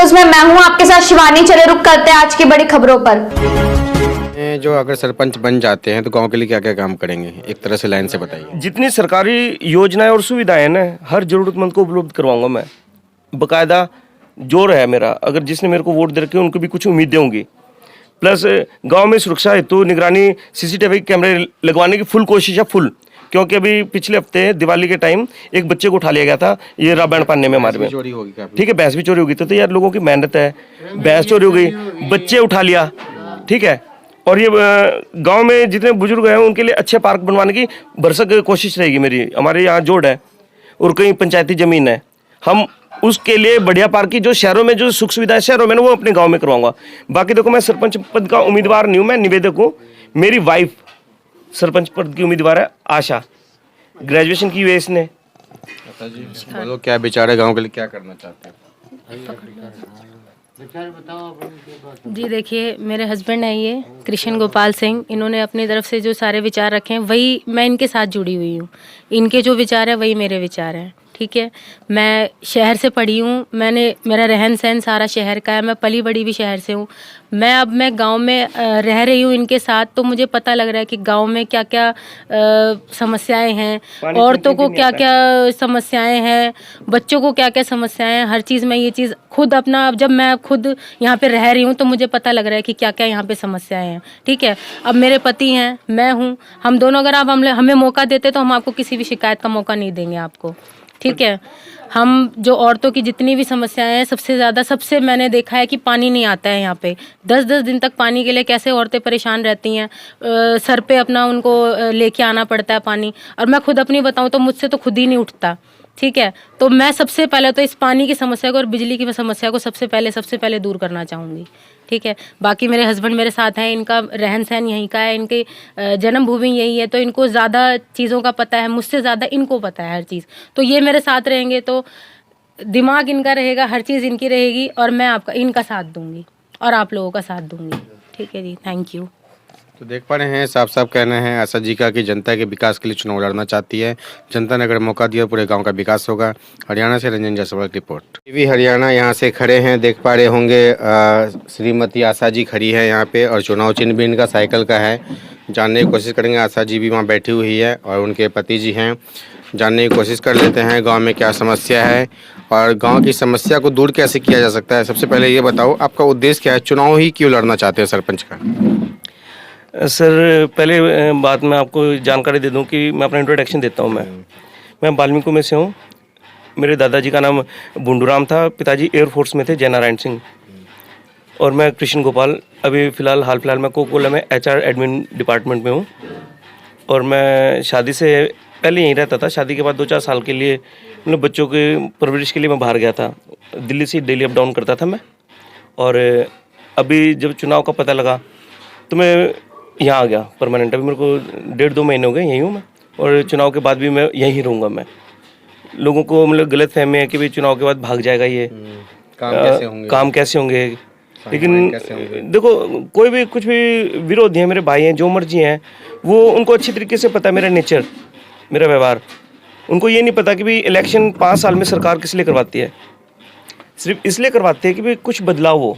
News में मैं हूं आपके साथ शिवानी। चले रुक करते हैं आज की बड़ी खबरों पर। जो अगर सरपंच बन जाते हैं तो गांव के लिए क्या क्या काम करेंगे, एक तरह से लाइन से बताइए। जितनी सरकारी योजनाएं और सुविधाएं हैं ना, हर जरूरतमंद को उपलब्ध करवाऊंगा मैं। बकायदा जोर है मेरा, अगर जिसने मेरे को वोट दे रखे उनको भी कुछ उम्मीदें होंगी। प्लस गांव में सुरक्षा हेतु निगरानी सीसीटीवी कैमरे लगवाने की फुल कोशिश है, फुल। क्योंकि अभी पिछले हफ्ते दिवाली के टाइम एक बच्चे को उठा लिया गया था, ये रामायण पाने में हमारे में। चोरी होगी काफी। ठीक है, भैंस भी चोरी होगी तो यार लोगों की मेहनत है, भैंस चोरी हो गई, बच्चे उठा लिया। ठीक है, और ये गांव में जितने बुजुर्ग हैं उनके लिए अच्छे पार्क बनवाने की भरसक कोशिश रहेगी मेरी। हमारे यहाँ जोड़ है और कहीं पंचायती जमीन है, हम उसके लिए बढ़िया पार्क की जो शहरों में जो सुख सुविधा है शहरों में ना, वो अपने गांव में करवाऊंगा। बाकी देखो, मैं सरपंच पद का उम्मीदवार नहीं हूँ, मैं निवेदक हूँ। मेरी वाइफ सरपंच पद की उम्मीदवार है, आशा। ग्रेजुएशन की हुई है इसने। बोलो क्या विचार है, गांव के लिए क्या करना चाहते हैं? जी देखिए, मेरे हस्बैंड हैं ये कृष्ण गोपाल सिंह। इन्होंने अपनी तरफ से जो सारे विचार रखे हैं वही मैं इनके साथ जुड़ी हुई हूँ। इनके जो विचार है वही मेरे विचार हैं। ठीक है, मैं शहर से पढ़ी हूँ, मेरा रहन सहन सारा शहर का है, मैं पली बड़ी भी शहर से हूँ। मैं गांव में रह रही हूँ इनके साथ, तो मुझे पता लग रहा है कि गांव में क्या क्या समस्याएं हैं, औरतों को क्या क्या समस्याएं हैं, बच्चों को क्या क्या समस्याएं हैं। हर चीज़ में ये चीज़ खुद अपना, जब मैं खुद यहाँ पे रह रही हूँ तो मुझे पता लग रहा है कि क्या क्या यहाँ पे समस्याएं हैं। ठीक है, अब मेरे पति हैं, मैं हूँ, हम दोनों अगर आप हमें मौका देते तो हम आपको किसी भी शिकायत का मौका नहीं देंगे आपको। ठीक है, हम जो औरतों की जितनी भी समस्याएं हैं, सबसे मैंने देखा है कि पानी नहीं आता है यहाँ पे। 10-10 दिन तक पानी के लिए कैसे औरतें परेशान रहती हैं। सर पे अपना उनको लेके आना पड़ता है पानी। और मैं खुद अपनी बताऊँ तो मुझसे तो खुद ही नहीं उठता। ठीक है, तो मैं सबसे पहले तो इस पानी की समस्या को और बिजली की समस्या को सबसे पहले दूर करना चाहूँगी। ठीक है, बाकी मेरे हस्बैंड मेरे साथ हैं, इनका रहन सहन यहीं का है, इनकी जन्मभूमि यही है, तो इनको ज़्यादा चीज़ों का पता है, मुझसे ज़्यादा इनको पता है हर चीज़। तो ये मेरे साथ रहेंगे तो दिमाग इनका रहेगा, हर चीज़ इनकी रहेगी, और मैं इनका साथ दूंगी और आप लोगों का साथ दूंगी। ठीक है जी, थैंक यू। तो देख पा रहे हैं, साफ साफ कहना है आशा जी का कि जनता के विकास के लिए चुनाव लड़ना चाहती है। जनता ने अगर मौका दिया पूरे गांव का विकास होगा। हरियाणा से रंजन जायसवाल की रिपोर्ट, टीवी हरियाणा। यहाँ से खड़े हैं, देख पा रहे होंगे श्रीमती आशा जी खड़ी है यहाँ पे, और चुनाव चिन्ह भी इनका साइकिल का है। जानने की कोशिश करेंगे, आशा जी भी वहाँ बैठी हुई है और उनके पति जी हैं। जानने की कोशिश कर लेते हैं गाँव में क्या समस्या है और गाँव की समस्या को दूर कैसे किया जा सकता है। सबसे पहले ये बताओ, आपका उद्देश्य क्या है, चुनाव ही क्यों लड़ना चाहते हैं सरपंच का? सर, पहले बात मैं आपको जानकारी दे दूं कि मैं अपना इंट्रोडक्शन देता हूं। मैं वाल्मीकि में से हूं। मेरे दादाजी का नाम बुंडूराम था, पिताजी एयरफोर्स में थे, जयनारायण सिंह। और मैं कृष्ण गोपाल, अभी हाल फिलहाल मैं कोकोला में HR एडमिन डिपार्टमेंट में हूं। और मैं शादी से पहले यहीं रहता था। शादी के बाद 2-4 साल के लिए मतलब बच्चों के परवरिश के लिए मैं बाहर गया था। दिल्ली से डेली अप डाउन करता था मैं। और अभी जब चुनाव का पता लगा तो मैं यहाँ आ गया परमानेंट। अभी मेरे को 1.5-2 महीने हो गए यहीं हूँ मैं, और चुनाव के बाद भी मैं यहीं रहूँगा। मैं लोगों को मतलब गलत फहमी है कि भाई चुनाव के बाद भाग जाएगा ये, काम कैसे होंगे। लेकिन देखो, कोई भी कुछ भी विरोधी है, मेरे भाई हैं, जो मर्जी हैं, वो उनको अच्छी तरीके से पता है मेरा नेचर, मेरा व्यवहार। उनको ये नहीं पता कि भाई इलेक्शन 5 साल में सरकार किस लिए करवाती है। सिर्फ इसलिए करवाती है कि भाई कुछ बदलाव हो,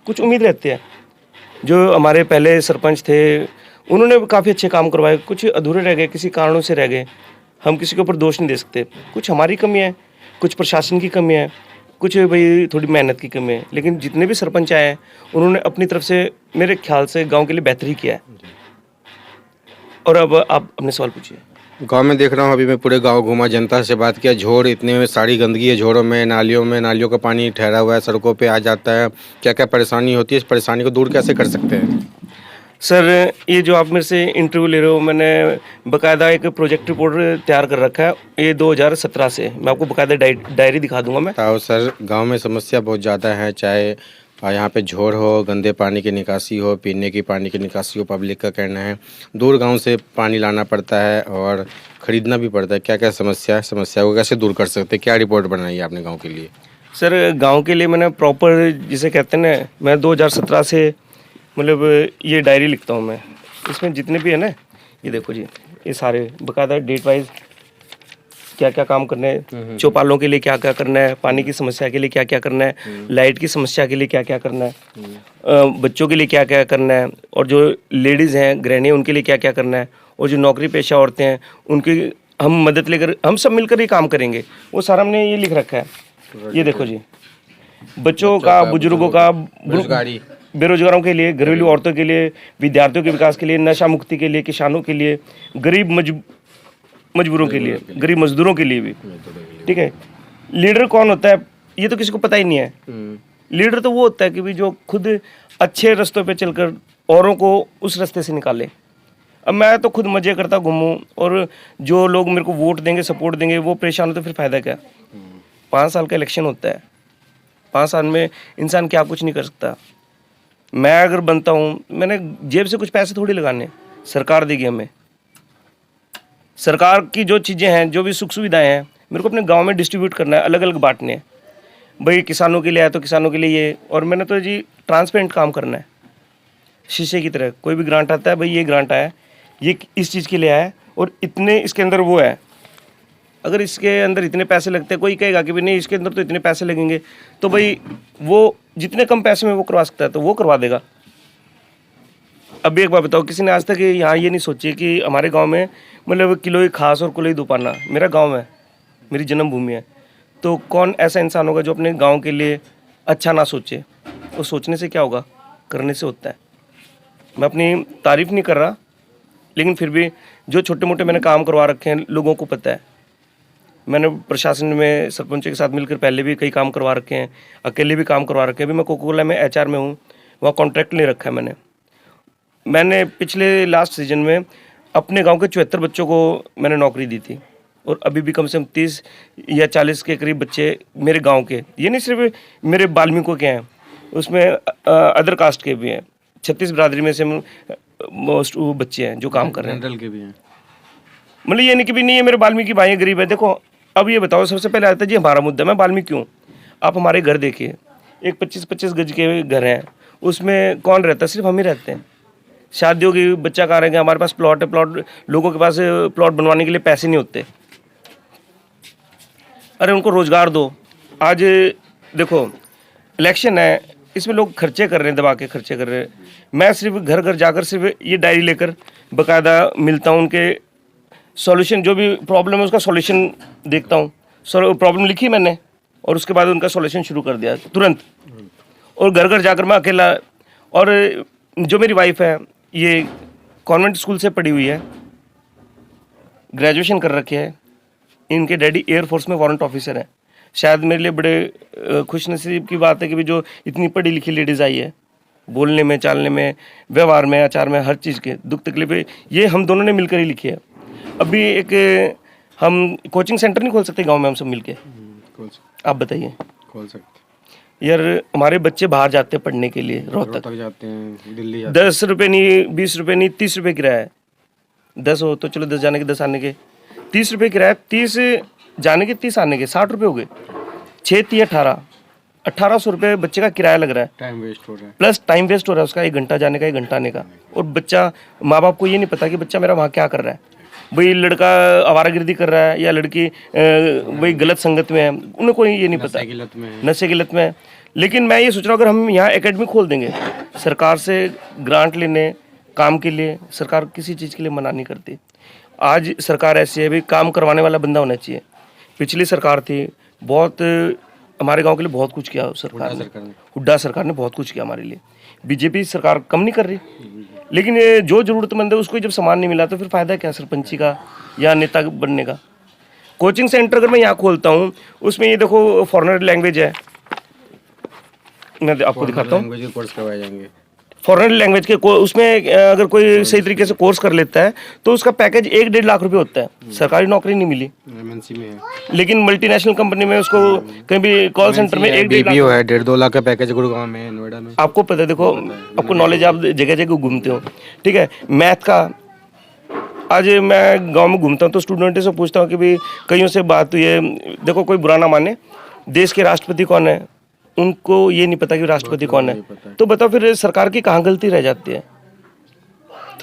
कुछ उम्मीद रहती है। जो हमारे पहले सरपंच थे उन्होंने काफ़ी अच्छे काम करवाए, कुछ अधूरे रह गए, किसी कारणों से रह गए। हम किसी के ऊपर दोष नहीं दे सकते। कुछ हमारी कमी है, कुछ प्रशासन की कमी है, कुछ भाई थोड़ी मेहनत की कमी है। लेकिन जितने भी सरपंच आए हैं उन्होंने अपनी तरफ से मेरे ख्याल से गांव के लिए बेहतर ही किया है। और अब आप अपने सवाल पूछिए। गांव में देख रहा हूँ, अभी मैं पूरे गांव घूमा, जनता से बात किया। झोड़ इतने में सारी गंदगी है, झोड़ों में, नालियों का पानी ठहरा हुआ है, सड़कों पे आ जाता है। क्या क्या परेशानी होती है, इस परेशानी को दूर कैसे कर सकते हैं? सर, ये जो आप मेरे से इंटरव्यू ले रहे हो, मैंने बाकायदा एक प्रोजेक्ट रिपोर्ट तैयार कर रखा है। ये 2017 से मैं आपको बाकायदा डायरी दिखा दूंगा मैं। तो सर, गाँव में समस्या बहुत ज़्यादा है, चाहे यहाँ पे झोड़ हो, गंदे पानी की निकासी हो, पीने की पानी की निकासी हो। पब्लिक का कहना है दूर गांव से पानी लाना पड़ता है और ख़रीदना भी पड़ता है। क्या क्या समस्या को कैसे दूर कर सकते हैं? क्या रिपोर्ट बनाई है आपने गांव के लिए? सर, गांव के लिए मैंने प्रॉपर, जिसे कहते हैं ना, मैं 2017 से मतलब ये डायरी लिखता हूँ मैं। इसमें जितने भी है ना, ये देखो जी, ये सारे बाकायदा डेट वाइज क्या क्या काम करने हैं, चौपालों के लिए क्या क्या करना है, पानी की समस्या के लिए क्या क्या करना है, लाइट की समस्या के लिए क्या क्या करना है, बच्चों के लिए क्या क्या करना है, और जो लेडीज़ हैं गृहिणी उनके लिए क्या क्या करना है, और जो नौकरी पेशा औरतें हैं उनकी हम मदद लेकर हम सब मिलकर ही काम करेंगे। वो सारा हमने ये लिख रखा है। ये देखो जी, बच्चों का, बुजुर्गों का, बेरोजगारों के लिए, घरेलू औरतों के लिए, विद्यार्थियों के विकास के लिए, नशा मुक्ति के लिए, किसानों के लिए, गरीब मजबूरों के लिए, गरीब मजदूरों के लिए भी। ठीक है। लीडर कौन होता है ये तो किसी को पता ही नहीं है। लीडर तो वो होता है कि भी जो खुद अच्छे रास्तों पे चलकर औरों को उस रास्ते से निकाले। अब मैं तो खुद मजे करता घूमूं और जो लोग मेरे को वोट देंगे, सपोर्ट देंगे, वो परेशान हो तो फिर फायदा क्या। 5 साल का इलेक्शन होता है, 5 साल में इंसान क्या कुछ नहीं कर सकता। मैं अगर बनता हूँ, मैंने जेब से कुछ पैसे थोड़ी लगाने, सरकार देगी हमें। सरकार की जो चीज़ें हैं, जो भी सुख सुविधाएं हैं, मेरे को अपने गांव में डिस्ट्रीब्यूट करना है, अलग अलग बांटने हैं। भाई किसानों के लिए आया तो किसानों के लिए ये, और मैंने तो जी ट्रांसपेरेंट काम करना है, शीशे की तरह। कोई भी ग्रांट आता है, भाई ये ग्रांट आया, ये इस चीज़ के लिए आया है और इतने इसके अंदर वो है। अगर इसके अंदर इतने पैसे लगते हैं, कोई कहेगा कि भाई नहीं इसके अंदर तो इतने पैसे लगेंगे, तो भाई वो जितने कम पैसे में वो करवा सकता है तो वो करवा देगा। अब एक बात बताओ, किसी ने आज तक यहाँ ये नहीं सोची कि हमारे गांव में मतलब किलो ही खास और किलो ही दुपाना, मेरा गांव है, मेरी जन्मभूमि है, तो कौन ऐसा इंसान होगा जो अपने गांव के लिए अच्छा ना सोचे। वो सोचने से क्या होगा, करने से होता है। मैं अपनी तारीफ़ नहीं कर रहा, लेकिन फिर भी जो छोटे मोटे मैंने काम करवा रखे हैं लोगों को पता है। मैंने प्रशासन में सरपंचों के साथ मिलकर पहले भी कई काम करवा रखे हैं, अकेले भी काम करवा रखे हैं। अभी मैं कोका कोला में HR में हूँ, वहाँ कॉन्ट्रैक्ट ले रखा है मैंने पिछले लास्ट सीजन में अपने गांव के 74 बच्चों को मैंने नौकरी दी थी, और अभी भी कम से कम 30 या 40 के करीब बच्चे मेरे गांव के, ये नहीं सिर्फ मेरे बाल्मीकियों के हैं, उसमें अदर कास्ट के भी हैं। 36 बिरादरी में से मोस्ट वो बच्चे हैं जो काम कर रहे हैं, जनरल के भी हैं। मतलब ये नहीं कि भी नहीं है मेरे बाल्मीकि भाई गरीब है। देखो अब ये बताओ, सबसे पहले आता है जी हमारा मुद्दा, मैं बाल्मीकि हूँ। आप हमारे घर देखिए, एक 25-25 गज के घर हैं, उसमें कौन रहता है, सिर्फ हम ही रहते हैं। शादियों की बच्चा कहाँ रहेंगे, हमारे पास प्लॉट है, प्लॉट लोगों के पास प्लॉट बनवाने के लिए पैसे नहीं होते। अरे उनको रोजगार दो। आज देखो इलेक्शन है, इसमें लोग खर्चे कर रहे हैं, दबा के खर्चे कर रहे हैं। मैं सिर्फ घर घर जाकर सिर्फ ये डायरी लेकर बाकायदा मिलता हूँ, उनके सॉल्यूशन जो भी प्रॉब्लम है उसका सॉल्यूशन देखता हूँ। प्रॉब्लम लिखी मैंने और उसके बाद उनका सॉल्यूशन शुरू कर दिया तुरंत। और घर घर जाकर मैं अकेला, और जो मेरी वाइफ है ये कॉन्वेंट स्कूल से पढ़ी हुई है, ग्रेजुएशन कर रखे है, इनके डैडी एयरफोर्स में वारंट ऑफिसर हैं। शायद मेरे लिए बड़े खुशनसीब की बात है कि भी जो इतनी पढ़ी लिखी लेडीज़ आई है, बोलने में, चालने में, व्यवहार में, आचार में, हर चीज़ के दुख तकलीफ ये हम दोनों ने मिलकर ही लिखी है। अभी एक हम कोचिंग सेंटर नहीं खोल सकते गांव में हम सब मिलके? आप बताइए। खोल सकते यार, हमारे बच्चे बाहर जाते हैं पढ़ने के लिए, रोहतक जाते हैं, दिल्ली जाते 10 रुपये नहीं, 20 रुपये नहीं, 30 रुपये किराया है। 10 हो तो चलो 10 जाने के 10 आने के, 30 रुपये किराया, 30 जाने के 30 आने के, 60 रुपये हो गए। 6 18 1800 रुपये बच्चे का किराया लग रहा है। टाइम वेस्ट हो रहा है, प्लस टाइम वेस्ट हो रहा है उसका, 1 घंटा जाने का, 1 घंटा आने का। और बच्चा, माँ बाप को ये नहीं पता कि बच्चा मेरा वहाँ क्या कर रहा है। भाई लड़का आवारागर्दी कर रहा है या लड़की भाई गलत संगत में है, उनको ये नहीं पता, नशे की लत में है। लेकिन मैं ये सोच रहा हूँ अगर हम यहाँ एकेडमी खोल देंगे, सरकार से ग्रांट लेने काम के लिए, सरकार किसी चीज़ के लिए मना नहीं करती। आज सरकार ऐसी है भाई, काम करवाने वाला बंदा होना चाहिए। पिछली सरकार थी, बहुत हमारे गांव के लिए बहुत कुछ किया सरकार ने, हुड्डा सरकार ने बहुत कुछ किया हमारे लिए। बीजेपी सरकार कम नहीं कर रही, लेकिन ये जो जरूरतमंद है उसको जब सामान नहीं मिला तो फिर फायदा क्या सरपंची का या नेता बनने का। कोचिंग सेंटर अगर मैं यहाँ खोलता हूँ, उसमें ये देखो फॉरेनर लैंग्वेज है, मैं आपको दिखाता हूँ। लैंग्वेज के कोर्स करवाए जाएंगे, फॉरेन लैंग्वेज के उसमें अगर कोई सही तरीके से कोर्स कर लेता है तो उसका पैकेज 1-1.5 लाख रुपए होता है। सरकारी नौकरी नहीं मिली, MNC में है, लेकिन मल्टीनेशनल कंपनी में उसको कहीं भी कॉल सेंटर में 1-1.5 लाख है, 1.5-2 लाख का पैकेज गुड़गांव में, नोएडा में। आपको पता है, देखो आपको नॉलेज, आप जगह जगह घूमते हो, ठीक है। मैथ का आज मैं गांव में घूमता हूँ तो स्टूडेंट से पूछता हूँ कि भाई कईयों से बात हुई है, देखो कोई बुरा ना माने, देश के राष्ट्रपति कौन है, उनको ये नहीं पता कि राष्ट्रपति कौन है। तो बताओ फिर सरकार की कहाँ गलती रह जाती है।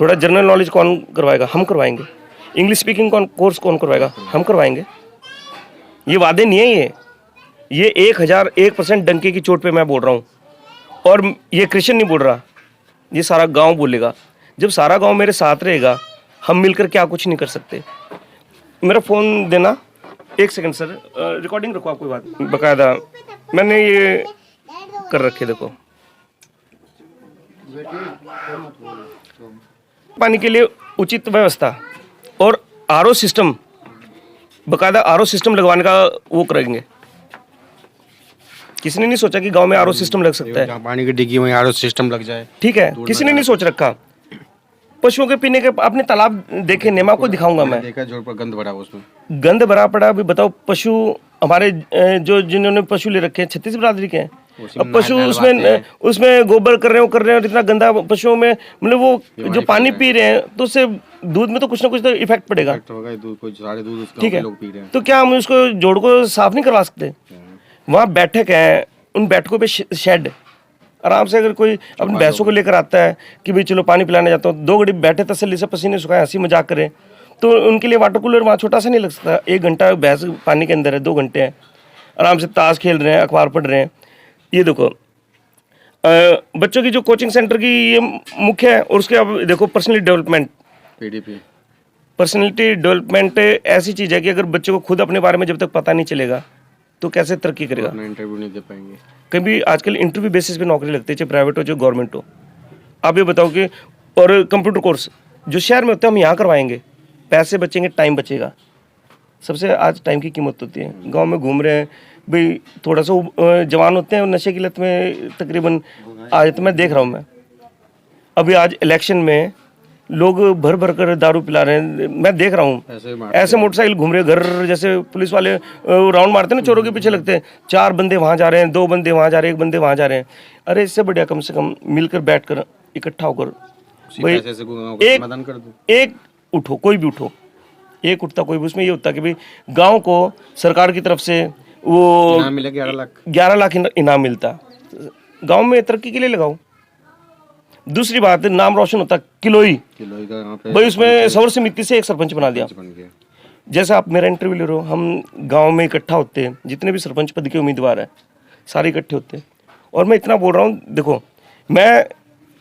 थोड़ा जनरल नॉलेज कौन करवाएगा? हम करवाएंगे। इंग्लिश स्पीकिंग कोर्स कौन करवाएगा? हम करवाएंगे। ये वादे नहीं है, ये 1001% डंके की चोट पे मैं बोल रहा हूँ। और ये कृष्ण नहीं बोल रहा, ये सारा गांव बोलेगा। जब सारा गांव मेरे साथ रहेगा, हम मिलकर क्या कुछ नहीं कर सकते। मेरा फ़ोन देना, 1 सेकंड सर, रिकॉर्डिंग रखो आप, कोई बात बकायदा मैंने ये कर रखे, देखो पानी के लिए उचित व्यवस्था और आरओ सिस्टम, बकायदा आरओ सिस्टम लगवाने का वो करेंगे। किसी ने नहीं सोचा कि गांव में आरओ सिस्टम लग सकता है। जहाँ पानी की डिग्गी वहीं आरओ सिस्टम लग जाए। ठीक है, किसी ने नहीं सोच रखा। पशुओं के पीने के अपने तालाब देखे नहीं, मैं आपको दिखाऊंगा। मैं देखा जोड़ पर गंद भरा उसमें, गंद भरा पड़ा। अभी बताओ, पशु हमारे जो जिन्होंने पशु ले रखे हैं 36 बिरादरी के हैं, अब पशु उसमें गोबर कर रहे हैं और इतना गंदा पशुओं में, मतलब वो जो पानी पी रहे हैं तो उससे दूध में तो कुछ ना कुछ तो इफेक्ट पड़ेगा। सारे दूध ठीक है, लोग पी रहे हैं। तो क्या हम उसको जोड़ को साफ नहीं करवा सकते? वहाँ बैठक है, उन बैठकों पे शेड, आराम से अगर कोई अपनी भैंसों को लेकर आता है कि भाई चलो पानी पिलाने जाता हूँ, 2 घड़ी बैठे तसल्ली से, पसीने सुखाए, हंसी मजाक करें, तो उनके लिए वाटर कूलर वहाँ छोटा सा नहीं लग सकता। 1 घंटा भैंस पानी के अंदर है, 2 घंटे हैं, आराम से ताश खेल रहे हैं, अखबार पढ़ रहे हैं। ये देखो बच्चों की जो कोचिंग सेंटर की ये मुख्य है। और उसके अब देखो personally development, PDP, personality development ऐसी चीज़ है कि अगर बच्चे को खुद अपने बारे में जब तक पता नहीं चलेगा तो कैसे तरक्की करेगा? अपना इंटरव्यू नहीं दे पाएंगे। कभी आजकल इंटरव्यू बेसिस पे नौकरी लगती है, चाहे प्राइवेट हो चाहे गवर्नमेंट हो। आप ये बताओ कि और कंप्यूटर कोर्स जो शहर में होते हैं हम यहाँ करवाएंगे, पैसे बचेंगे, टाइम बचेगा। सबसे आज टाइम की कीमत होती है। गांव में घूम रहे हैं भाई, थोड़ा सा जवान होते हैं और नशे की लत में तकरीबन आज तो मैं देख रहा हूँ। मैं अभी आज इलेक्शन में लोग भर भर कर दारू पिला रहे हैं, मैं देख रहा हूँ। ऐसे मोटरसाइकिल घूम रहे घर, जैसे पुलिस वाले राउंड मारते हैं ना, चोरों के पीछे लगते हैं। 4 बंदे वहाँ जा रहे हैं, 2 बंदे वहाँ जा रहे हैं, 1 बंदे वहाँ जा रहे हैं। अरे इससे बढ़िया कम से कम मिलकर बैठ कर इकट्ठा होकर भाई एक उठो, कोई भी उठो, एक उठता कोई भी। उसमें ये होता कि भाई गाँव को सरकार की तरफ से वो 11 लाख इनाम मिलता। गाँव में तरक्की के लिए लगाओ। दूसरी बात, नाम रोशन होता। किलोई का भाई, उसमें सौर समिति से एक सरपंच बना दिया। जैसे आप मेरा इंटरव्यू ले रहे हो, हम गांव में इकट्ठा होते हैं, जितने भी सरपंच पद के उम्मीदवार हैं सारे इकट्ठे होते हैं। और मैं इतना बोल रहा हूँ, देखो मैं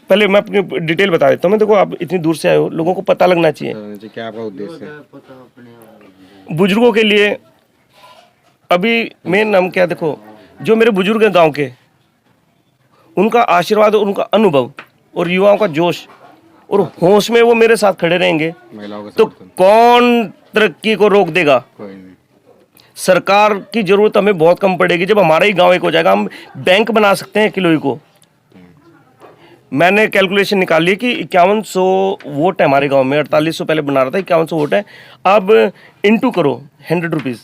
अपनी डिटेल बता देता हूँ। मैं देखो, आप इतनी दूर से आए हो, लोगों को पता लगना चाहिए क्या आपका उद्देश्य है। बुजुर्गों के लिए अभी मेन नाम क्या, देखो जो मेरे बुजुर्ग हैं गाँव के, उनका आशीर्वाद, उनका अनुभव और युवाओं का जोश और होश में वो मेरे साथ खड़े रहेंगे तो कौन तरक्की को रोक देगा? कोई नहीं। सरकार की जरूरत हमें बहुत कम पड़ेगी जब हमारा ही गांव एक हो जाएगा। हम बैंक बना सकते हैं किलोई को। मैंने कैलकुलेशन निकाली कि 5100 वोट है हमारे गांव में। 4800 पहले बना रहा था, 5100 वोट है। अब इंटू करो 100 रुपीज़,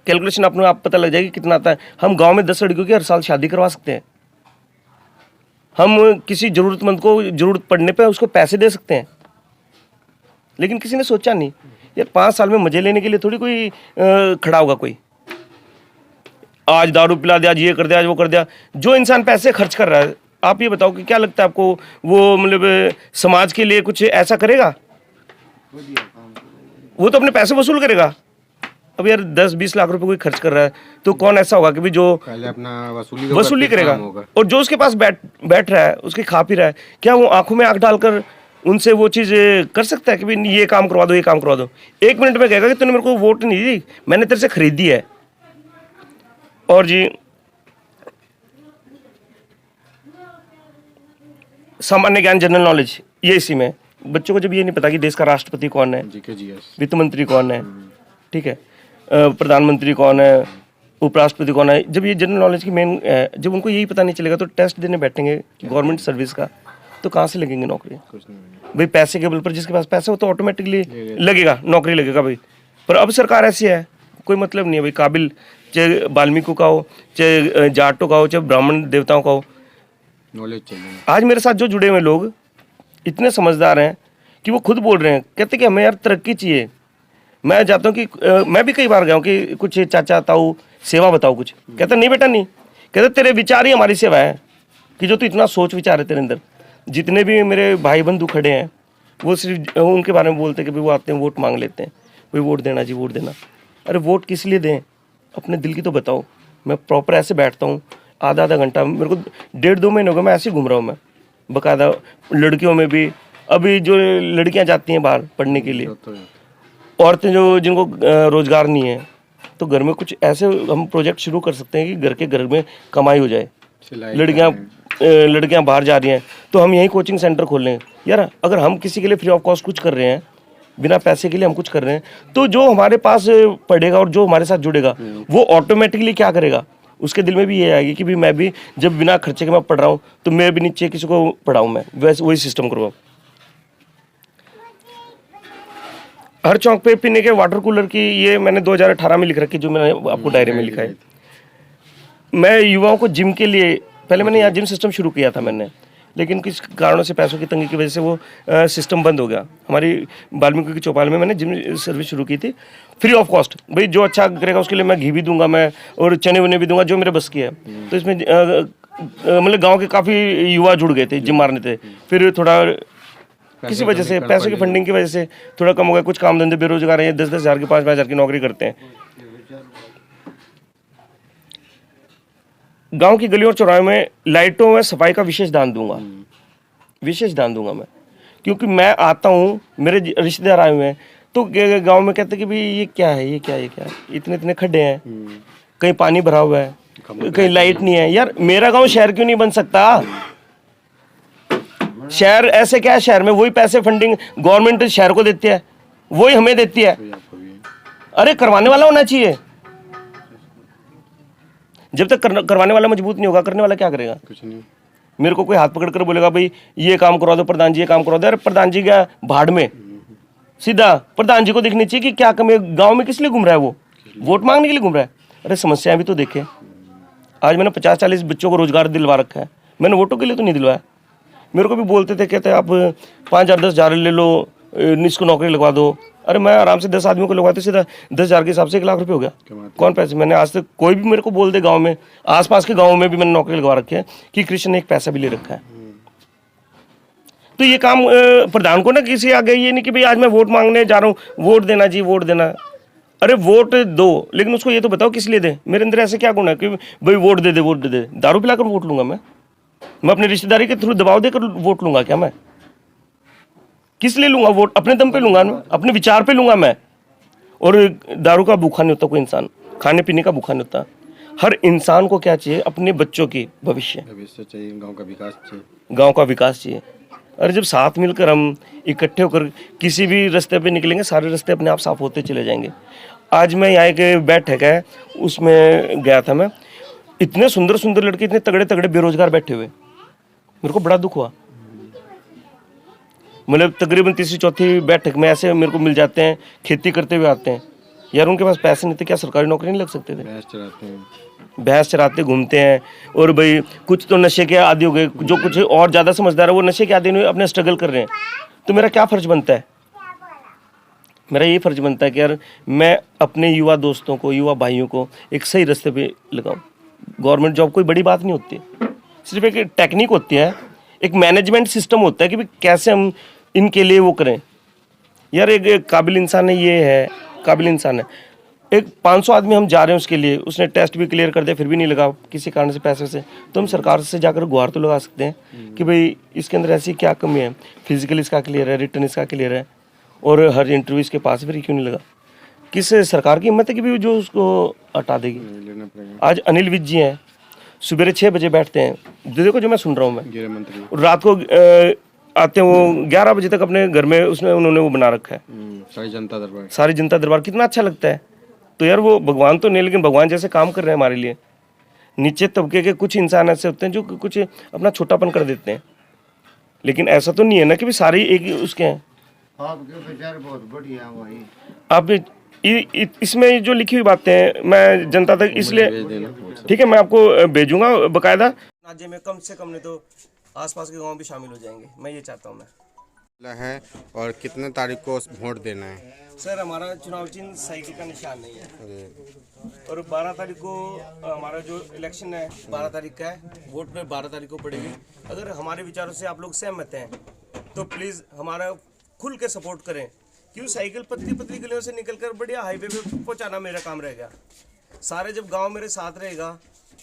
कैलकुलेशन अपने आप पता लग जाएगी कितना आता है। हम गांव में 10 लड़कियों की हर साल शादी करवा सकते हैं। हम किसी जरूरतमंद को जरूरत पड़ने पे उसको पैसे दे सकते हैं। लेकिन किसी ने सोचा नहीं यार, 5 साल में मजे लेने के लिए थोड़ी कोई खड़ा होगा कोई। आज दारू पिला दिया, आज ये कर दिया, आज वो कर दिया। जो इंसान पैसे खर्च कर रहा है, आप ये बताओ कि क्या लगता है आपको, वो मतलब समाज के लिए कुछ ऐसा करेगा? वो तो अपने पैसे वसूल करेगा। अब यार 10-20 लाख रुपए कोई खर्च कर रहा है तो कौन ऐसा होगा कि भी जो पहले अपना वसूली करेगा। और जो उसके पास बैठ रहा है, उसके खा पी रहा है, क्या वो आंखों में आंख डालकर उनसे वो चीज़ कर सकता है कि भाई ये काम करवा दो, ये काम करवा दो? 1 मिनट में कहेगा कि तूने मेरे को वोट नहीं दी, मैंने तेरे से खरीदी है। और जी सामान्य ज्ञान, जनरल नॉलेज, ये इसी में बच्चों को जब ये नहीं पता कि देश का राष्ट्रपति कौन है, वित्त मंत्री कौन है, ठीक है, प्रधानमंत्री कौन है, उपराष्ट्रपति कौन है, जब ये जनरल नॉलेज की मेन, जब उनको यही पता नहीं चलेगा तो टेस्ट देने बैठेंगे गवर्नमेंट सर्विस का, तो कहाँ से लगेंगे नौकरी? भाई पैसे के बल पर जिसके पास पैसा हो तो ऑटोमेटिकली लगेगा, नौकरी लगेगा भाई। पर अब सरकार ऐसी है, कोई मतलब नहीं है भाई। काबिल चाहे वाल्मीकि का हो, चाहे जाटों का हो, चाहे ब्राह्मण देवताओं का हो, नॉलेज चाहिए। आज मेरे साथ जो जुड़े हुए लोग इतने समझदार हैं कि वो खुद बोल रहे हैं, कहते कि हमें यार तरक्की चाहिए। मैं जाता हूँ कि मैं भी कई बार गया हूँ कि कुछ चाचा ताऊ सेवा बताओ कुछ, कहते नहीं बेटा नहीं, कहते तेरे विचार ही हमारी सेवा है, कि जो तू इतना सोच विचार है तेरे अंदर। जितने भी मेरे भाई बंधु खड़े हैं वो सिर्फ उनके बारे में बोलते हैं कि भाई वो आते हैं वोट मांग लेते हैं। भाई वोट देना जी, वोट देना। अरे वोट किस लिए दें, अपने दिल की तो बताओ। मैं प्रॉपर ऐसे बैठता हूँ आधा घंटा, मेरे को 1.5-2 महीने हो गए मैं ऐसे ही घूम रहा हूँ। मैं बाकायदा लड़कियों में भी, अभी जो लड़कियाँ जाती हैं बाहर पढ़ने के लिए, औरतें जो जिनको रोजगार नहीं है, तो घर में कुछ ऐसे हम प्रोजेक्ट शुरू कर सकते हैं कि घर में कमाई हो जाए। लड़कियां बाहर जा रही हैं तो हम यही कोचिंग सेंटर खोल लें यार। अगर हम किसी के लिए फ्री ऑफ कॉस्ट कुछ कर रहे हैं, बिना पैसे के लिए हम कुछ कर रहे हैं, तो जो हमारे पास पढ़ेगा और जो हमारे साथ जुड़ेगा वो ऑटोमेटिकली क्या करेगा, उसके दिल में भी ये आएगी कि भी मैं भी जब बिना खर्चे के मैं पढ़ रहा हूँ तो मैं भी नीचे किसी को पढ़ाऊँ, मैं वैसे वही सिस्टम करवाऊँ। हर चौक पे पीने के वाटर कूलर की, ये मैंने 2018 में लिख रखी, जो मैंने आपको डायरी में लिखा है। मैं युवाओं को जिम के लिए, पहले मैंने यहाँ जिम सिस्टम शुरू किया था मैंने, लेकिन किस कारणों से पैसों की तंगी की वजह से वो सिस्टम बंद हो गया। हमारी वाल्मीकि की चौपाल में मैंने जिम सर्विस शुरू की थी फ्री ऑफ कॉस्ट। भाई जो अच्छा करेगा उसके लिए मैं घी भी दूंगा, मैं और चने वने भी दूंगा, जो मेरे बस की है। तो इसमें मतलब गाँव के काफ़ी युवा जुड़ गए थे, जिम मारने थे। फिर थोड़ा किसी वजह से, पैसों की फंडिंग की वजह से थोड़ा कम हो गया। कुछ काम धंधे, बेरोजगार हैं, 10-10 हज़ार की 5-5 हज़ार की नौकरी करते हैं। गांव की गलियों और चौराहे में लाइटों में सफाई का विशेष ध्यान दूंगा, विशेष ध्यान दूंगा मैं, क्योंकि मैं आता हूँ, मेरे रिश्तेदार आए हुए हैं, तो गांव में कहते हैं कि भाई ये क्या है, ये क्या है, ये क्या है, इतने इतने खड्डे हैं, कहीं पानी भरा हुआ है, कहीं लाइट नहीं है। यार मेरा गाँव शहर क्यों नहीं बन सकता? शहर ऐसे क्या है, शहर में वही पैसे फंडिंग गवर्नमेंट शहर को देती है, वही हमें देती है। अरे करवाने वाला होना चाहिए। जब तक करवाने वाला मजबूत नहीं होगा, करने वाला क्या करेगा? कुछ नहीं। मेरे को कोई हाथ पकड़ कर बोलेगा भाई ये काम करवा दो प्रधान जी, ये काम करवा दो, अरे प्रधान जी क्या भाड़ में, सीधा प्रधान जी को देखनी चाहिए कि क्या कमी है। गाँव में किस लिए घूम रहा है वो? वोट मांगने के लिए घूम रहा है? अरे समस्याएं भी तो देखे। आज मैंने 50-40 बच्चों को रोजगार दिलवा रखा है, मैंने वोटों के लिए तो नहीं दिलवाया। मेरे को भी बोलते थे, कहते आप 5,000-10 हज़ार ले लो, इसको नौकरी लगवा दो। अरे मैं आराम से 10 आदमियों को लगवाते, सीधा 10 हज़ार के हिसाब से 1 लाख रुपए हो गया। कौन पैसे? मैंने आज तक कोई भी मेरे को बोल दे, गांव में आसपास के गांवों में भी मैंने नौकरी लगवा रखी है कि कृष्ण ने एक पैसा भी ले रखा है। तो ये काम प्रधान को ना किसी आगे, ये नहीं कि भाई आज मैं वोट मांगने जा रहा हूँ, वोट देना जी, वोट देना। अरे वोट दो, लेकिन उसको ये तो बताओ किस लिए दे। मेरे अंदर ऐसे क्या गुण है कि भाई वोट दे दे, वोट दे दे? दारू पिलाकर वोट लूंगा मैं अपनी रिश्तेदारी के थ्रू दबाव देकर वोट लूंगा क्या? मैं किस लिए लूंगा वोट? अपने दम पे लूंगा, अपने विचार पे लूंगा मैं। और दारू का भूखा नहीं होता कोई इंसान, खाने पीने का भूखा नहीं होता। हर इंसान को क्या चाहिए? अपने बच्चों की भविष्य चाहिए, गांव का विकास चाहिए, गांव का विकास चाहिए। अरे जब साथ मिलकर हम इकट्ठे होकर किसी भी रास्ते पे निकलेंगे, सारे रास्ते अपने आप साफ होते चले जाएंगे। आज मैं यहाँ एक बैठक है उसमें गया था मैं, इतने सुंदर सुंदर लड़के, इतने तगड़े तगड़े बेरोजगार बैठे हुए, मेरे को बड़ा दुख हुआ। मतलब तकरीबन 3री-4थी बैठक में ऐसे मेरे को मिल जाते हैं, खेती करते हुए आते हैं। यार उनके पास पैसे नहीं थे, क्या सरकारी नौकरी नहीं लग सकते थे? भैंस चराते घूमते हैं। और भाई कुछ तो नशे के आदी हो गए, जो कुछ और ज़्यादा समझदार है वो नशे के आदी में अपने स्ट्रगल कर रहे हैं। तो मेरा क्या फ़र्ज बनता है? मेरा ये फ़र्ज बनता है कि यार मैं अपने युवा दोस्तों को, युवा भाइयों को एक सही रास्ते पे लगाऊं। गवर्नमेंट जॉब कोई बड़ी बात नहीं होती, सिर्फ एक टेक्निक होती है, एक मैनेजमेंट सिस्टम होता है कि कैसे हम इनके लिए वो करें। यार एक काबिल इंसान है, ये है काबिल इंसान है। एक 500 आदमी हम जा रहे हैं उसके लिए, उसने टेस्ट भी क्लियर कर दिया फिर भी नहीं लगा किसी कारण से, पैसे से, तो हम सरकार से जाकर गुहार तो लगा सकते हैं कि भाई इसके अंदर ऐसी क्या कमी है। फिजिकल इसका क्लियर है, रिटर्न इसका क्लियर है, और हर इंटरव्यू इसके पास फिर क्यों नहीं लगा? किस सरकार की हिम्मत है कि भी जो उसको हटा देगी? आज अनिल विज जी हैं, सुबह 6 बजे बैठते हैं, देखो जो मैं सुन रहा हूँ मैं, गृह मंत्री, रात को आते हैं वो 11 बजे तक अपने घर में उन्होंने वो बना रखा है सारी जनता दरबार। कितना अच्छा लगता है। तो यार वो भगवान तो नहीं, लेकिन भगवान जैसे काम कर रहे हैं हमारे लिए। नीचे तबके के कुछ इंसान ऐसे होते हैं जो कुछ अपना छोटापन कर देते हैं, लेकिन ऐसा तो नहीं है ना कि भी सारे एक उसके हैं। आपके विचार बहुत बढ़िया भाई। आप इसमें जो लिखी हुई बातें मैं जनता तक इसलिए, ठीक है, मैं आपको भेजूंगा बकायदा। राज्य में कम से कम नहीं तो आसपास के गांव भी शामिल हो जाएंगे, मैं ये चाहता हूँ मैं है। और कितने तारीख को वोट देना है? सर हमारा चुनाव चिन्ह साइकिल का निशान नहीं है, और 12 तारीख को हमारा जो इलेक्शन है 12 तारीख का है, वोट में 12 तारीख को पड़ेगी। अगर हमारे विचारों से आप लोग सहमत हैं तो प्लीज़ हमारा खुल के सपोर्ट करें क्यों साइकिल पतली पतली गलियों से निकलकर बढ़िया हाईवे पे पहुंचाना मेरा काम रहेगा। सारे जब गांव मेरे साथ रहेगा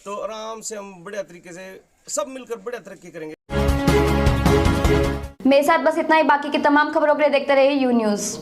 तो आराम से हम बढ़िया तरीके से सब मिलकर बढ़िया तरक्की करेंगे। मेरे साथ बस इतना ही। बाकी की तमाम खबरों के लिए देखते रहिए यू न्यूज़।